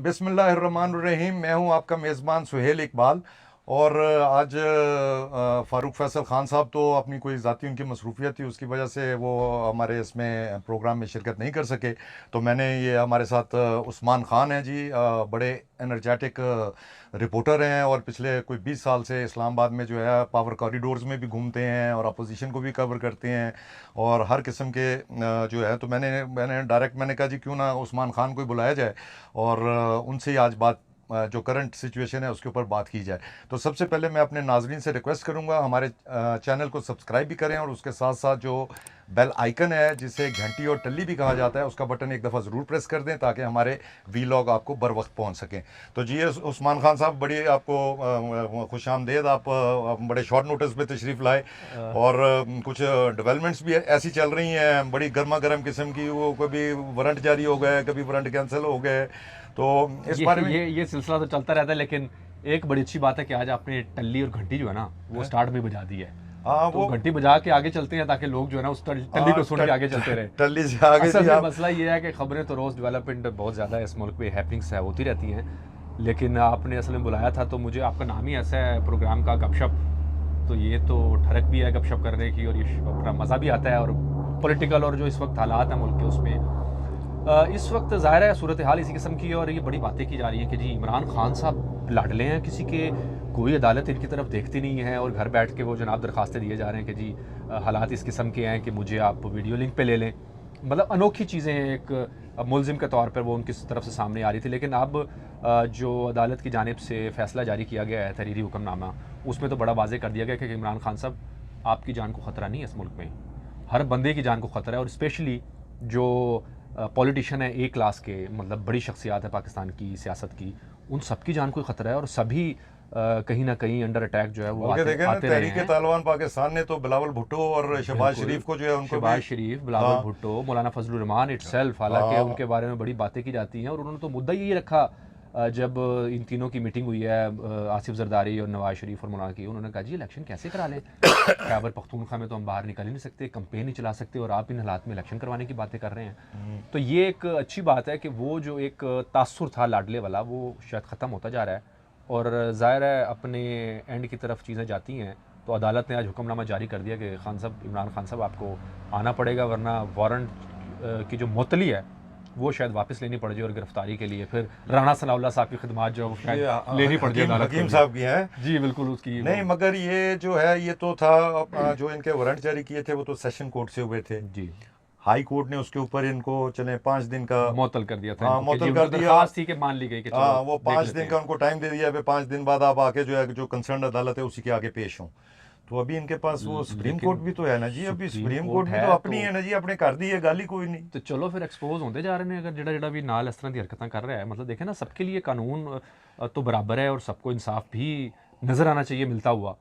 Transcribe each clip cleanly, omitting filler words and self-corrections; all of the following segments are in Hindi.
बिस्मिल्लाहिर्रहमानिर्रहीम। मैं हूं आपका मेज़बान सुहेल इकबाल। और आज फ़ारूक फैसल ख़ान साहब तो अपनी कोई ज़ाती उनकी मसरूफ़ियत थी, उसकी वजह से वो हमारे इसमें प्रोग्राम में शिरकत नहीं कर सके। तो मैंने ये हमारे साथ उस्मान ख़ान हैं जी, बड़े एनर्जेटिक रिपोर्टर हैं और पिछले कोई 20 साल से इस्लामाबाद में जो है पावर कॉरिडोर्स में भी घूमते हैं और अपोजिशन को भी कवर करते हैं और हर किस्म के जो है। तो मैंने कहा जी क्यों ना उस्मान ख़ान को ही बुलाया जाए और उनसे ही आज बात जो करंट सिचुएशन है उसके ऊपर बात की जाए। तो सबसे पहले मैं अपने नाजरीन से रिक्वेस्ट करूंगा हमारे चैनल को सब्सक्राइब भी करें और उसके साथ साथ जो बेल आइकन है जिसे घंटी और टल्ली भी कहा जाता है उसका बटन एक दफ़ा ज़रूर प्रेस कर दें ताकि हमारे वीलॉग आपको बर वक्त पहुँच सकें। तो जी उस्मान खान साहब, बड़ी आपको खुश आमदेद। आप बड़े शॉर्ट नोटिस पे तशरीफ़ लाए और कुछ डेवलपमेंट्स भी ऐसी चल रही हैं बड़ी गर्मा गर्म किस्म की। वो कभी वारंट जारी हो गए, कभी वारंट कैंसिल हो गए। तो इस बारे में ये सिलसिला तो चलता रहता है, लेकिन एक बड़ी अच्छी बात है कि आज आपने टल्ली और घंटी जो है ना वो स्टार्ट में बजा दी है। हाँ तो वो घंटी बजा के आगे चलते हैं ताकि लोग जो है ना उस टल्ली को सुन के आगे चलते रहे। टल्ली से आगे असल जी में आप मसला ये है कि खबरें तो रोज़ डेवलपमेंट बहुत ज़्यादा है, इस मुल्क में हैपनिंग्स है होती रहती हैं, लेकिन आपने असल में बुलाया था तो मुझे आपका नाम ही ऐसा है प्रोग्राम का, गपशप। तो ये तो ठरक भी है गपशप करने की और ये बड़ा मज़ा भी आता है। और पॉलिटिकल और जो इस वक्त हालात हैं मुल्क के उसमें इस वक्त ज़ाहिर है सूरत हाल इसी किस्म की है और ये बड़ी बातें की जा रही हैं कि जी इमरान खान साहब लाडले हैं किसी के, कोई अदालत इनकी तरफ देखती नहीं है और घर बैठ के वो जनाब दरखास्तें दिए जा रहे हैं कि जी हालात इस किस्म के हैं कि मुझे आप वीडियो लिंक पे ले लें। मतलब अनोखी चीज़ें हैं, एक मुलजिम के तौर पर वो उनकी तरफ से सामने आ रही थी, लेकिन अब जो अदालत की जानिब से फ़ैसला जारी किया गया है तहरीरी हुक्मनामा, उसमें तो बड़ा वाज़ेह कर दिया गया कि इमरान खान साहब आपकी जान को ख़तरा नहीं है, इस मुल्क में हर बंदे की जान को ख़तरा है। और स्पेशली जो पॉलिटिशियन है ए क्लास के, मतलब बड़ी शख्सियात है पाकिस्तान की सियासत की, उन सबकी जान को खतरा है और सभी कहीं ना कहीं अंडर अटैक जो है वो देखें ना, आते रहे तहरीक हैं। तालिबान पाकिस्तान ने तो बिलावल भुट्टो और शहबाज शरीफ को जो है उनको शहबाज भी शरीफ, बिलावल हाँ भुट्टो, मौलाना फजलुर रहमान इटसेल्फ, हालांकि उनके बारे में बड़ी बातें की जाती हैं और उन्होंने तो मुद्दा यही रखा जब इन तीनों की मीटिंग हुई है आसिफ जरदारी और नवाज शरीफ और मौलाना की, उन्होंने कहा जी इलेक्शन कैसे करा लें, खैबर पख्तूनख्वा में तो हम बाहर निकल ही नहीं सकते, कंपेन नहीं चला सकते और आप इन हालात में इलेक्शन करवाने की बातें कर रहे हैं। तो ये एक अच्छी बात है कि वो जो एक तासुर था लाडले वाला वो शायद ख़त्म होता जा रहा है और ज़ाहिर है अपने एंड की तरफ चीज़ें जाती हैं। तो अदालत ने आज हुक्मनामा जारी कर दिया कि खान साहब, इमरान खान साहब आपको आना पड़ेगा, वरना वारंट की जो मुअत्तली है वो शायद वापस लेनी पड़ जाए और गिरफ्तारी के लिए फिर राणा सनाउल्लाह साहब की खिदमत जो वो शायद लेनी पड़ जाए अदालत हकीम को। साहब की हैं जी बिल्कुल उसकी नहीं, मगर ये जो है ये तो था जो इनके वारंट जारी किए थे वो तो सेशन कोर्ट से हुए थे। जी हाई कोर्ट ने उसके ऊपर इनको चले 5 दिन का मुअत्तल कर दिया था हाँ इनको कि जी मुअत्तल उनको कर दिया। दरखास्त थी कि मान ली गई कि हाँ चलो वो देख 5 लेते दिन का हैं। उनको टाइम दे दिया, 5 दिन बाद आप आके जो है जो कंसर्न अदालत है उसी के आगे पेश हों। तो अभी इनके पास वो सुप्रीम कोर्ट भी तो है ना जी, अभी सुप्रीम कोर्ट भी तो अपनी है ना जी, अपने कर दी है गाल ही कोई नहीं। तो चलो फिर एक्सपोज होते जा रहे हैं अगर जड़ा जड़ा भी नाल इस तरह की हरकतें कर रहा है। मतलब देखें ना, सबके लिए कानून तो बराबर है और सबको इंसाफ भी नज़र आना चाहिए मिलता हुआ।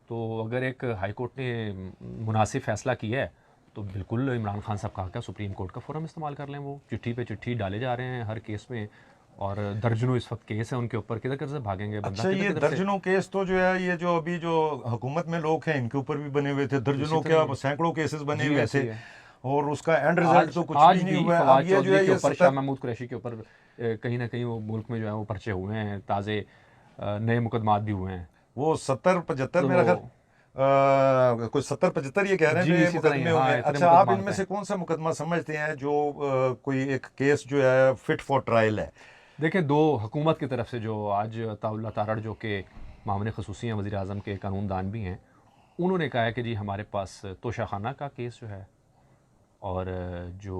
तो अगर एक हाई कोर्ट ने मुनासिब फैसला किया है तो बिल्कुल इमरान खान साहब कहा क्या सुप्रीम कोर्ट का फोरम इस्तेमाल कर लें। वो चिट्ठी पे चिट्ठी डाले जा रहे हैं हर केस में और दर्जनों इस वक्त केस है उनके ऊपर, किधर किधर से भागेंगे बंदा, अच्छा, किधर ये किधर से। दर्जनों केस तो जो है ये जो अभी जो हुकूमत में लोग हैं इनके ऊपर भी बने हुए थे, इसी दर्जनों तरह क्या ही है सैकड़ों केसेस बने जी, हुए ऐसे थे ही है। और उसका एंड रिजल्ट आज तो कुछ भी आज नहीं भी हुआ है। अब फवाद ये जो चौधरी है के ये ऊपर, शाह 70 महमूद कुरैशी के ऊपर कहीं ना कहीं वो मुल्क में जो है वो पर्चे हुए हैं, ताज़े नए मुकदमात भी हुए हैं। वो 70-75 मेरा ख्याल तो कुछ 70-75 ये कह रहे जी हैं इसी तरह ही मुकदमे है, हो गए। हाँ इतने अच्छा, आप मुकदमात इनमें हैं। से कौन सा मुकदमा समझते हैं जो कोई एक केस जो है फिट फॉर ट्रायल है? देखिए, दो हुकूमत की तरफ से जो आज अताउल्लाह तारड़ जो कि मामले खसूसी हैं, वज़ीर आज़म के कानूनदान भी हैं, उन्होंने कहा है कि जी हमारे पास तोशाखाना का केस जो है और जो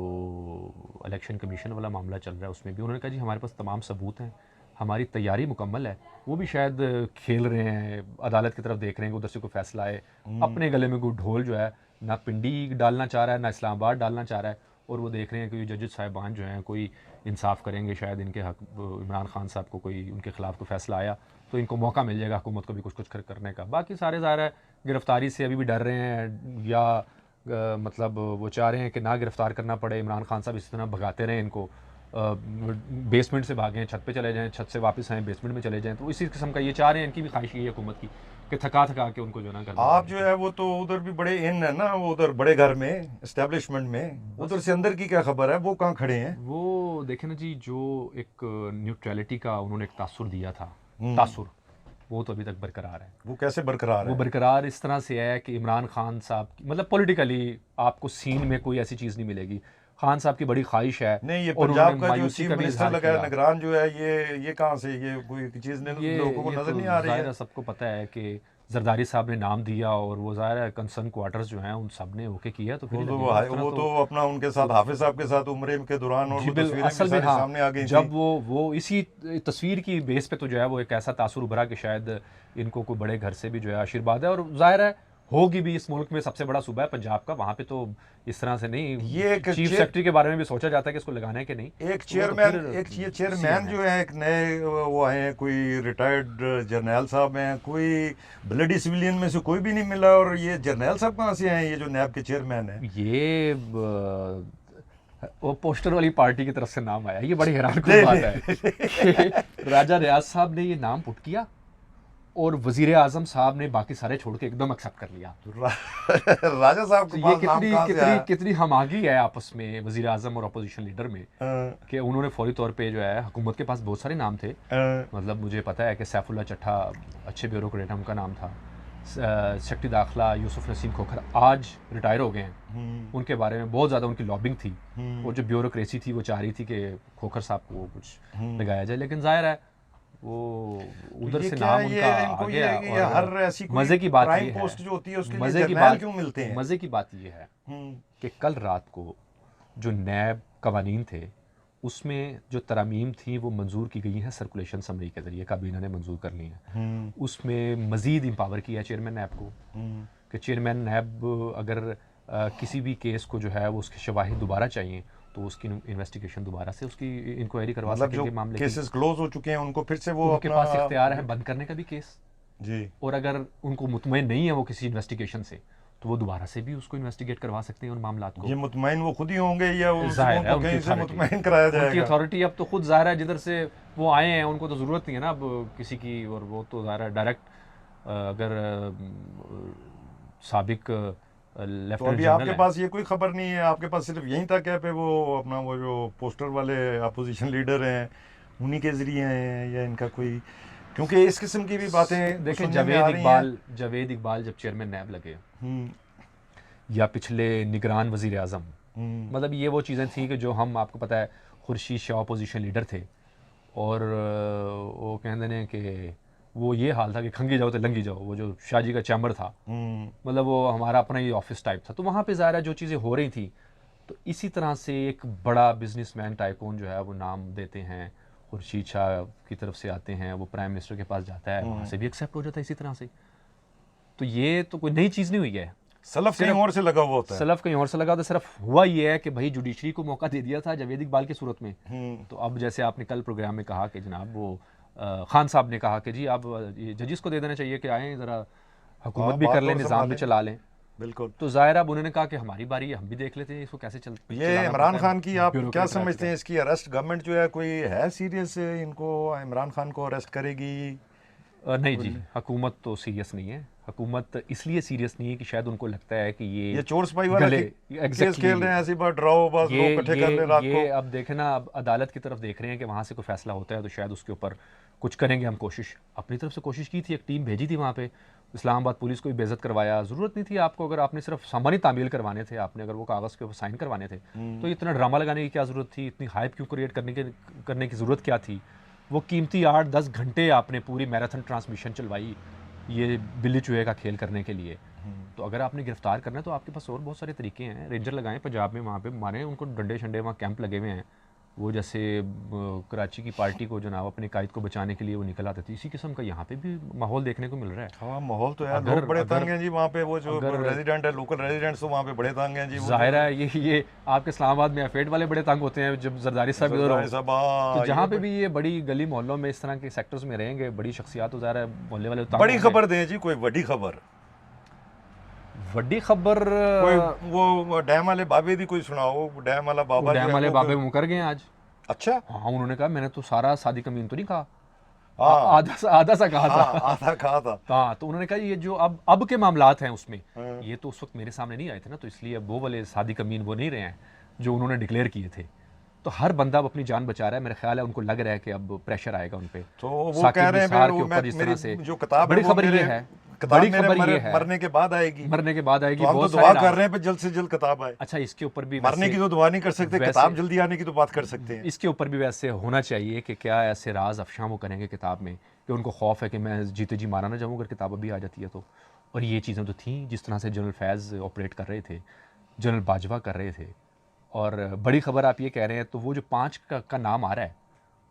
इलेक्शन कमीशन वाला मामला चल रहा है उसमें भी उन्होंने कहा जी हमारे पास तमाम सबूत हैं, हमारी तैयारी मुकम्मल है। वो भी शायद खेल रहे हैं, अदालत की तरफ देख रहे हैं कि उधर से कोई फैसला आए। अपने गले में कोई ढोल जो है ना पिंडी डालना चाह रहा है ना इस्लामाबाद डालना चाह रहा है और वो देख रहे हैं कि जजेस साहिबान जो हैं कोई इंसाफ करेंगे, शायद इनके हक इमरान खान साहब को कोई उनके खिलाफ कोई फैसला आया तो इनको मौका मिल जाएगा हुकूमत को भी कुछ कुछ करने का। बाकी सारे ज़ाहिर है गिरफ्तारी से अभी भी डर रहे हैं या मतलब वो चाह रहे हैं कि ना गिरफ्तार करना पड़े, इमरान खान साहब इस तरह भगाते रहें इनको, बेसमेंट से भागें, छत पे चले जाएं, छत से वापस आएँ, बेसमेंट में चले जाएं। तो इसी किस्म का ये चाह रहे हैं, इनकी भी ख्वाहिश ये है हुकूमत की कि थका थका के उनको जो ना करना आप जो है वो तो उधर भी बड़े इन है ना, वो उधर बड़े घर में एस्टेब्लिशमेंट में, उधर से अंदर की क्या खबर है, वो कहाँ खड़े हैं? वो देखे ना जी, जो एक न्यूट्रलिटी का उन्होंने एक तासुर दिया था, हम्म। तासुर, वो तो अभी तक बरकरार है। वो कैसे बरकरार वो है? बरकरार इस तरह से है कि इमरान खान साहब की, मतलब पॉलिटिकली आपको सीन में कोई ऐसी चीज़ नहीं मिलेगी। खान साहब की बड़ी ख्वाहिश है नहीं, ये और पंजाब उन्होंने का जो मायूसी चीफ का भी मिनिस्टर इजहार लगा है किया। निगरान जो है, ये कहाँ से, ये कोई चीज़ लोगों को ये नजर तो नहीं आ रही ज़ाहिर है, है? सबको पता है कि जरदारी साहब ने नाम दिया और वो ज़ाहिर है कंसर्न क्वार्टर्स जो हैं उन सब ने ओके किया, तो फिर वो ही तो लगेगा। उस तरह वो तो तो अपना उनके साथ हाफिज साहब के साथ उम्रे के दौरान, और जी वो बिल्कुल, तस्वीरें भी असल में सारी हाँ, सामने आ गई जब थी। वो इसी तस्वीर की बेस पे तो जो है वो एक ऐसा तासुर उभरा कि शायद इनको कोई बड़े घर से भी जो है आशीर्वाद है, और जाहिर है होगी भी। इस मुल्क में सबसे बड़ा सूबा है पंजाब का, वहाँ पे तो इस तरह से नहीं, ये एक चीफ सेक्रेटरी के बारे में भी सोचा जाता है कि इसको लगाना है कि नहीं। एक तो वो तो चेयरमैन, फिर एक ये चेयरमैन सीएम है। जो है, एक नए वो आए हैं, कोई रिटायर्ड जर्नैल साहब हैं, कोई ब्लडी सिविलियन में से कोई भी नहीं मिला, और ये जर्नैल साहब कहाँ से आए, ये जो नैब के चेयरमैन हैं? ये वो पोस्टर वाली पार्टी की तरफ से नाम आया, ये बड़ी हैरान नहीं, कुन बात है कि राजा रियाज साहब ने ये नाम पुट किया और वजीर आजम साहब ने बाकी सारे छोड़ के एकदम एक्सेप्ट कर लिया। राजा साहब तो के ये पास नाम कितनी कहाँ से कितनी आया? कितनी हमागी है आपस में वजीर आजम और अपोजिशन लीडर में, कि उन्होंने फौरी तौर पे जो है, हुकूमत के पास बहुत सारे नाम थे, मतलब मुझे पता है कि सैफुल्ला चट्टा अच्छे ब्यूरोक्रेट उनका नाम था, सेक्रेटरी दाखिला यूसुफ नसीम खोखर आज रिटायर हो गए हैं, उनके बारे में बहुत ज़्यादा उनकी लॉबिंग थी, और जो ब्यूरोक्रेसी थी वो चाह रही थी कि खोखर साहब को कुछ लगाया जाए, लेकिन जाहिर है वो उधर ये से क्या नाम है, उनका इनको आ गया। ये और हर ऐसी कोई मज़े की बात प्राइम ये है, पोस्ट जो होती है उसके लिए मज़े की जर्नैल बात क्यों मिलते हैं? मज़े की बात ये है कि कल रात को जो नैब कवानीन थे उसमें जो तरमीम थी वो मंजूर की गई हैं सर्कुलेशन समरी के ज़रिए, काबीना ने मंजूर कर ली हैं। उसमें मज़ीद एम्पावर किया है चेयरमैन नैब को, कि चेयरमैन नैब अगर किसी भी केस को जो है वो उसके शवाहिद दोबारा चाहिए तो उसकी इन्वेस्टिगेशन दोबारा से उसकी इंक्वायरी करवा मतलब सकेंगे जो मामले की। केसेस क्लोज हो चुके हैं उनको फिर से वो उनके अपना पास इख्तियार है बंद करने का भी केस, जी, और अगर उनको मुतमईन नहीं है वो किसी इन्वेस्टिगेशन से तो वो दोबारा से भी उसको इन्वेस्टिगेट करवा सकते हैं उन मामलात को। ये मुतमईन वो खुद ही होंगे या जाहिर है उनको कहीं से मुतमईन कराया उनकी जाएगा? अथॉरिटी अब तो खुद जाहिर है जिधर से वो आए हैं उनको तो ज़रूरत नहीं है ना अब किसी की, और वो तो जाहिर है डायरेक्ट अगर साबिक तो लेफ्टिनेंट अभी जनरल आपके है। पास ये कोई खबर नहीं है, आपके पास सिर्फ यहीं तक है पे वो अपना वो जो पोस्टर वाले अपोजिशन लीडर हैं उन्हीं के जरिए हैं, या इनका कोई, क्योंकि इस किस्म की भी बातें देखें, सुनने में आ रही हैं। जावेद इकबाल जब चेयरमैन नैब लगे, हम्म, या पिछले निगरान वजीर आज़म, मतलब ये वो चीज़ें थी कि जो हम, आपको पता है खुर्शीद शाह अपोजिशन लीडर थे, और वो कहते हैं कि वो ये हाल था कि खंगी जाओ तो लंगी जाओ, वो जो शाहजी का चैम्बर था, मतलब वो हमारा अपना ही ऑफिस टाइप था, तो वहाँ पे ज़ाहिर है जो चीज़ें हो रही थी, तो इसी तरह से एक बड़ा बिजनेसमैन टाइकून जो है वो नाम देते हैं, खुर्शीद शाह की तरफ से आते हैं, वो प्राइम मिनिस्टर के पास जाता है, वहाँ से भी एक्सेप्ट हो जाता है इसी तरह से। तो ये तो कोई नई चीज़ नहीं हुई है, सलफ कहीं और से लगा हुआ होता है। सलफ कहीं और से लगा, तो सिर्फ हुआ ये है कि भाई जुडिशरी को मौका दे दिया था जावेद इकबाल की सूरत में, तो अब जैसे आपने कल प्रोग्राम में कहा कि जनाब वो खान साहब ने कहा कि जी आप ये जजिस को दे देना चाहिए कि आएँ ज़रा हुकूमत भी बात कर लें, और निज़ाम भी संभालें। चला लें। बिल्कुल। तो ज़ाहिर अब उन्होंने कहा कि हमारी बारी है, हम भी देख लेते हैं इसको कैसे चलता ये चलाना इमरान पड़ता है खान की आप क्या ब्यूरोक्रेट समझते हैं, राज इसकी अरेस्ट गवर्नमेंट जो है कोई है सीरियस, इनको इमरान खान को अरेस्ट करेगी? का। नहीं जी, हुकूमत तो सीरियस नहीं है, हुकूमत इसलिए सीरियस नहीं है कि शायद उनको लगता है कि ये चोर सिपाही वाला गले केस खेल रहे हैं, ऐसी बात डराओ बस लोग इकट्ठे कर ले रात को। अब देखें ना, अब अदालत की तरफ देख रहे हैं कि वहाँ से कोई फैसला होता है तो शायद उसके ऊपर कुछ करेंगे। हम कोशिश अपनी तरफ से कोशिश की थी, एक टीम भेजी थी वहाँ पे, इस्लामाबाद पुलिस को भी बेइज्जत करवाया, ज़रूरत नहीं थी आपको, अगर आपने सिर्फ सामान्य तामील करवाने थे, आपने अगर वो कागज़ के ऊपर साइन करवाने थे तो इतना ड्रामा लगाने की क्या ज़रूरत थी, इतनी हाइप क्यों क्रिएट करने की ज़रूरत क्या थी? वो कीमती 8-10 घंटे आपने पूरी मैराथन ट्रांसमिशन चलवाई ये बिल्ली चूहे का खेल करने के लिए। तो अगर आपने गिरफ्तार करना है तो आपके पास और बहुत सारे तरीके हैं, रेंजर लगाएं पंजाब में, वहाँ पे मारें उनको डंडे शंडे, वहाँ कैंप लगे हुए हैं। वो जैसे कराची की पार्टी को जनाब अपने कायद को बचाने के लिए वो निकल आते थे, इसी किस्म का यहाँ पे भी माहौल देखने को मिल रहा है। हाँ माहौल तो यार, लोग बड़े तंग हैं जी वहाँ पे, वो जो रेजिडेंट है, लोकल रेजिडेंट्स तो वहाँ पे बड़े तंग हैं जी। जाहिर है ये आपके इस्लामाबाद में अफेड वाले बड़े तंग होते हैं जब जरदारी साहब इधर हो, तो जहाँ पे भी ये बड़ी गली मोहल्लों में इस तरह के सेक्टर्स में रहेंगे बड़ी शख्सियात, तो ज़ाहिर है मोहल्ले वाले बड़ी खबर दें जी, कोई बड़ी खबर, बड़ी खबर। कोई वो डैम वाले बाबे दी कोई सुनाओ, डैम वाला बाबा, डैम वाले बाबे मुकर गए आज। अच्छा, हाँ, उन्होंने कहा मैंने तो सारा सादिक अमीन तो नहीं कहा, हाँ आधा सा कहा था। हाँ आधा कहा था। हाँ, तो उन्होंने कहा ये जो अब के मामलात हैं उसमें, हाँ। ये तो उस वक्त मेरे सामने नहीं आए थे ना, तो इसलिए अब वो वाले सादिक अमीन वो नहीं रहे हैं जो उन्होंने डिक्लेयर किए थे। तो हर बंदा अब अपनी जान बचा रहा है, मेरा ख्याल है उनको लग रहा है कि अब प्रेशर आएगा उन पे। तो वो साकिब कह रहे हैं निसार फिर के वो ऊपर जिस तरह से मेरी जो किताब है बड़ी वो खबर मेरे ये है, किताब बड़ी मेरे खबर ये है, मरने के बाद आएगी। मरने के बाद आएगी। तो हम तो बहुत दुआ सारे कर राज- रहे हैं जल्द से जल्द किताब आए। अच्छा, इसके ऊपर भी मरने की वैसे तो दुआ नहीं कर सकते, वैसे- किताब जल्दी आने की तो बात कर सकते हैं। इसके ऊपर भी वैसे होना चाहिए कि क्या ऐसे राज अफशां वो करेंगे किताब में कि उनको खौफ है कि मैं जीते जी मारा ना जाऊँ अगर किताब अभी आ जाती है तो। और ये चीज़ें तो थी जिस तरह से जनरल फैज़ ऑपरेट कर रहे थे, जनरल बाजवा कर रहे थे। और बड़ी खबर आप ये कह रहे हैं, तो वो जो 5 का नाम आ रहा है,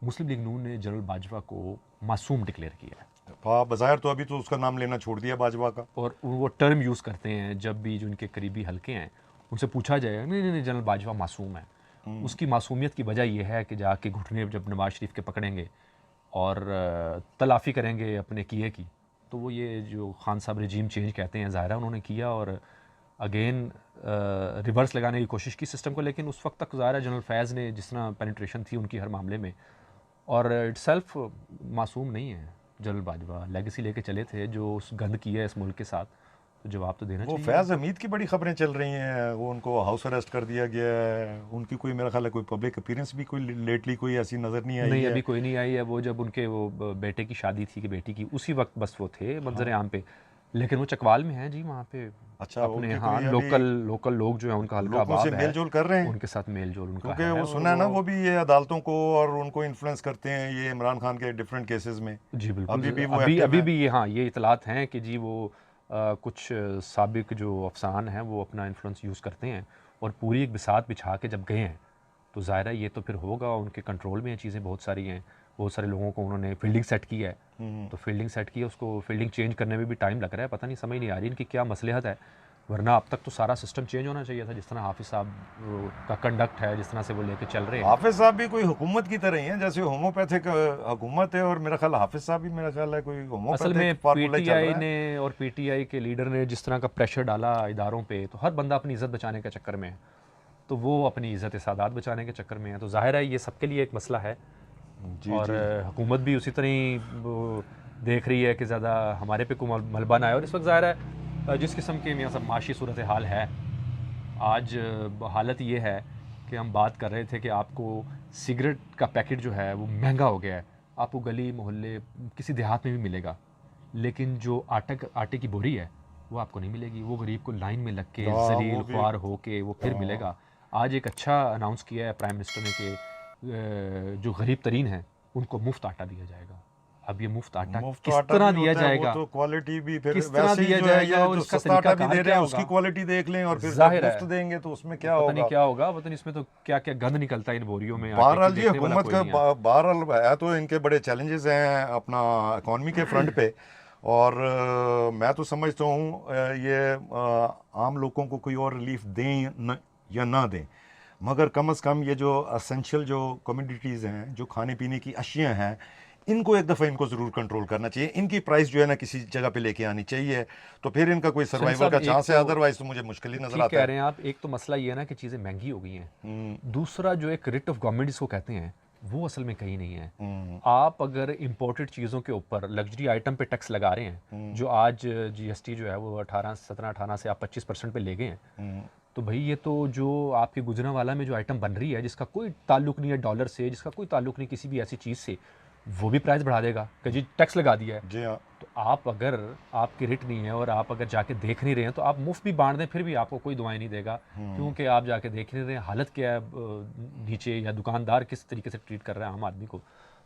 मुस्लिम लीग नून ने जनरल बाजवा को मासूम डिक्लेयर किया है। हाँ बज़ाहिर तो अभी तो उसका नाम लेना छोड़ दिया बाजवा का। और वो टर्म यूज़ करते हैं जब भी जो उनके करीबी हल्के हैं उनसे पूछा जाए, नहीं नहीं नहीं जनरल बाजवा मासूम है। उसकी मासूमियत की वजह यह है कि जाके घुटने जब नवाज शरीफ के पकड़ेंगे और तलाफ़ी करेंगे अपने किए की, तो वो ये जो खान साहब रजीम चेंज कहते हैं ज़ाहिर है उन्होंने किया और अगेन रिवर्स लगाने की कोशिश की सिस्टम को। लेकिन उस वक्त तक ज़ाहिर है जनरल फैज़ ने जिस तरह पेनिट्रेशन थी उनकी हर मामले में, और इटसेल्फ मासूम नहीं है जनरल बाजवा, लेगेसी लेके चले थे जो उस गंद की है इस मुल्क के साथ, तो जवाब तो देना वो चाहिए। फैज़ हमीद की बड़ी खबरें चल रही हैं, वो उनको हाउस अरेस्ट कर दिया गया है। उनकी कोई मेरा ख्याल है कोई पब्लिक अपीयरेंस भी कोई लेटली कोई ऐसी नज़र नहीं आई नहीं, है। अभी कोई नहीं आई है। वो जब उनके वो बेटे की शादी थी कि बेटी की, उसी वक्त बस वो थे मंजर आम पे। लेकिन वो चकवाल में हैं जी, वहाँ पे अच्छा अपने उनकी हाँ कोई अभी लोकल लोग जो है उनका हल्का लोगों से अबाब है, मेल जोल कर रहे हैं, उनके साथ मेल जोल उनका क्योंकि है। वो और सुना है ना वो भी ये अदालतों को और उनको इन्फ्लुएंस करते हैं ये इमरान खान के डिफरेंट केसेस में। जी बिल्कुल, अभी भी वो अभी एक्टिव अभी हैं। भी ये हाँ ये इतलात हैं कि जी वो कुछ साबिक जो अफसान हैं वो अपना इन्फ्लुएंस यूज़ करते हैं और पूरी एक बिसात बिछा के जब गए हैं तो ज़ाहिर है ये तो फिर होगा, उनके कंट्रोल में ये चीज़ें बहुत सारी हैं। बहुत सारे लोगों को उन्होंने फील्डिंग सेट की है, तो फील्डिंग सेट की है, उसको फील्डिंग चेंज करने में भी टाइम लग रहा है। पता नहीं, समझ नहीं आ रही इनकी क्या मसलहत है, वरना अब तक तो सारा सिस्टम चेंज होना चाहिए था। जिस तरह हाफिज़ साहब का कंडक्ट है, जिस तरह से वो लेके चल रहे हैं। हाफिज साहब भी कोई हुकूमत की तरह ही हैं, जैसे होम्योपैथिक हुकूमत है, और मेरा ख्याल हाफिज साहब भी मेरा ख्याल है कोई असल में होम्योपैथिक फार्मूला चल पीटीआई रहा है। ने और पीटीआई के लीडर ने जिस तरह का प्रेशर डाला इदारों पे, तो हर बंदा अपनी इज़्ज़त बचाने के चक्कर में है, तो वो अपनी इज़्ज़त सादात बचाने के चक्कर में है। तो जाहिर है ये सबके लिए एक मसला है। जी और जी। हुकूमत भी उसी तरह ही वो देख रही है कि ज़्यादा हमारे पे कोई मलबा ना आए। और इस वक्त ज़ाहिर है जिस किस्म की मियाँ सब माशी सूरत हाल है आज, हालत ये है कि हम बात कर रहे थे कि आपको सिगरेट का पैकेट जो है वो महंगा हो गया है, आपको गली मोहल्ले किसी देहात में भी मिलेगा, लेकिन जो आटे की बोरी है वो आपको नहीं मिलेगी, वो गरीब को लाइन में लग के हाँ, जलील वो भी। ख्वार हो के वो फिर हाँ। मिलेगा। आज एक अच्छा अनाउंस किया है प्राइम मिनिस्टर ने कि जो गरीब तरीन है उनको मुफ्त आटा दिया जाएगा। अब ये मुफ्त आटा मुफ्त किस आटा तरह भी दिया होता है, जाएगा, वो तो क्वालिटी भी फिर किस तरह वैसे ही दिया जो है जाएगा ये और जो इसका सस्ता आटा भी तरीकाकार दे रहे क्या हैं उसकी होगा? क्वालिटी देख लें, और फिर जाहिर जब मुफ्त है, देंगे तो उसमें क्या पता नहीं होगा। क्या होगा, पता नहीं इसमें तो क्या क्या गंद निकलता है इन बोरियों में। आटे बहरहाल की जी देखने वाला हुकूमत कोई का नहीं है। बहरहाल है तो इनके बड़े चैलेंजेस हैं अपना इकॉनमी के फ्रंट पे, और मैं तो समझता हूँ ये आम लोगों को कोई और रिलीफ दें या ना दें, मगर कम से कम ये जो असेंशियल जो कमोडिटीज़ हैं, जो खाने पीने की अशियाँ हैं, इनको एक दफ़ा इनको ज़रूर कंट्रोल करना चाहिए। इनकी प्राइस जो है ना किसी जगह पे लेके आनी चाहिए, तो फिर इनका कोई सर्वाइवल साहब, का एक चांस है, तो अदरवाइज तो मुझे मुश्किल ही नज़र ठीक आता कह है। रहे हैं आप। एक तो मसला ये है ना कि चीज़ें महंगी हो गई हैं, दूसरा जो एक रिट ऑफ गवर्नमेंट जिसको कहते हैं वो असल में कहीं नहीं है। आप अगर इंपोर्टेड चीज़ों के ऊपर लग्जरी आइटम पे टैक्स लगा रहे हैं, जो आज जीएसटी जो है वो 18 से आप 25% पे ले गए हैं, तो भाई ये तो जो आपके गुजरांवाला में जो आइटम बन रही है जिसका कोई ताल्लुक नहीं है डॉलर से, जिसका कोई ताल्लुक नहीं किसी भी ऐसी चीज़ से, वो भी प्राइस बढ़ा देगा कि जी टैक्स लगा दिया है। जी हाँ। तो आप अगर आपकी रेट नहीं है और आप अगर जाके देख नहीं रहे हैं, तो आप मुफ्त भी बांट दें फिर भी आपको कोई दुआएं नहीं देगा, क्योंकि आप जाके देख नहीं रहे हैं हालत क्या है नीचे, या दुकानदार किस तरीके से ट्रीट कर रहा है आम आदमी को।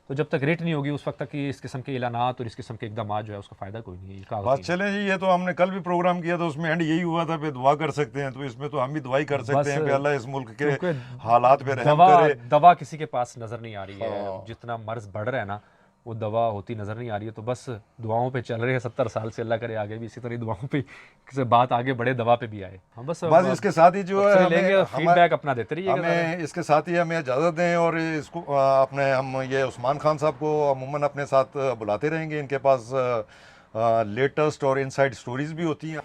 तो जब तक रेट नहीं होगी उस वक्त तक ये इस किस्म के ऐलानात और इस किस्म के इकदाम जो है उसका फ़ायदा कोई नहीं है। ये बस चले जी, ये तो हमने कल भी प्रोग्राम किया था, उसमें एंड यही हुआ था, पे दुआ कर सकते हैं, तो इसमें तो हम भी दुआई कर सकते हैं कि अल्लाह इस मुल्क के हालात पे रहम करे। दवा किसी के पास नज़र नहीं आ रही है, जितना मर्ज बढ़ रहा है ना वो दवा होती नज़र नहीं आ रही है। तो बस दुआओं पे चल रहे हैं 70 साल से, अल्लाह करे आगे भी इसी तरह दुआओं पे से बात आगे बढ़े, दवा पे भी आए। हम बस इसके साथ ही जो है लेंगे, फीडबैक अपना देते रहिएगा। हमें इसके साथ ही हमें इजाज़त दें, और इसको अपने हम ये उस्मान खान साहब को अमूमन अपने साथ बुलाते रहेंगे, इनके पास लेटेस्ट और इनसाइड स्टोरीज भी होती हैं।